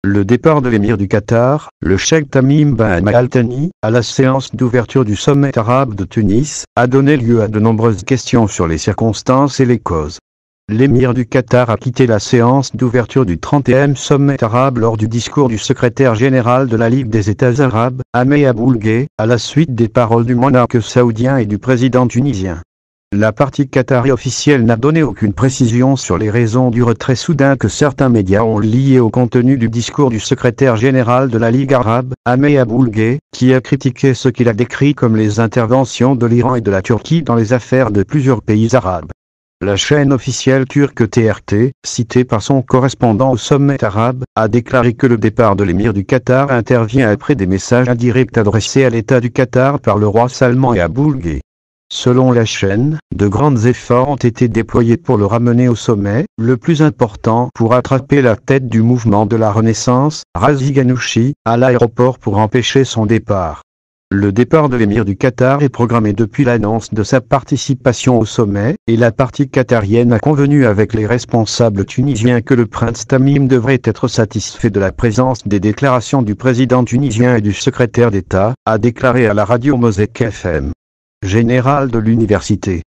Le départ de l'émir du Qatar, le cheikh Tamim Ben Al Thani, à la séance d'ouverture du sommet arabe de Tunis, a donné lieu à de nombreuses questions sur les circonstances et les causes. L'émir du Qatar a quitté la séance d'ouverture du 30e sommet arabe lors du discours du secrétaire général de la Ligue des États arabes, Ahmed Aboulgué, à la suite des paroles du monarque saoudien et du président tunisien. La partie qatari officielle n'a donné aucune précision sur les raisons du retrait soudain que certains médias ont lié au contenu du discours du secrétaire général de la Ligue arabe, Ahmed Aboulgué, qui a critiqué ce qu'il a décrit comme les interventions de l'Iran et de la Turquie dans les affaires de plusieurs pays arabes. La chaîne officielle turque TRT, citée par son correspondant au sommet arabe, a déclaré que le départ de l'émir du Qatar intervient après des messages indirects adressés à l'État du Qatar par le roi Salman et Aboulgué. Selon la chaîne, de grands efforts ont été déployés pour le ramener au sommet, le plus important pour attraper la tête du mouvement de la Renaissance, Razi Ghannouchi, à l'aéroport pour empêcher son départ. Le départ de l'émir du Qatar est programmé depuis l'annonce de sa participation au sommet, et la partie qatarienne a convenu avec les responsables tunisiens que le prince Tamim devrait être satisfait de la présence des déclarations du président tunisien et du secrétaire d'État, a déclaré à la radio Mosaic FM. Général de l'université.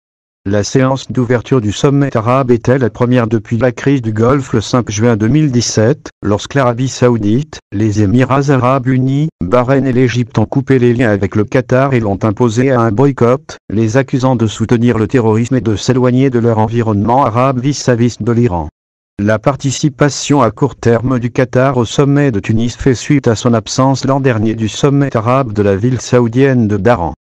La séance d'ouverture du sommet arabe était la première depuis la crise du Golfe le 5 juin 2017, lorsque l'Arabie Saoudite, les Émirats Arabes Unis, Bahreïn et l'Égypte ont coupé les liens avec le Qatar et l'ont imposé à un boycott, les accusant de soutenir le terrorisme et de s'éloigner de leur environnement arabe vis-à-vis de l'Iran. La participation à court terme du Qatar au sommet de Tunis fait suite à son absence l'an dernier du sommet arabe de la ville saoudienne de Daran.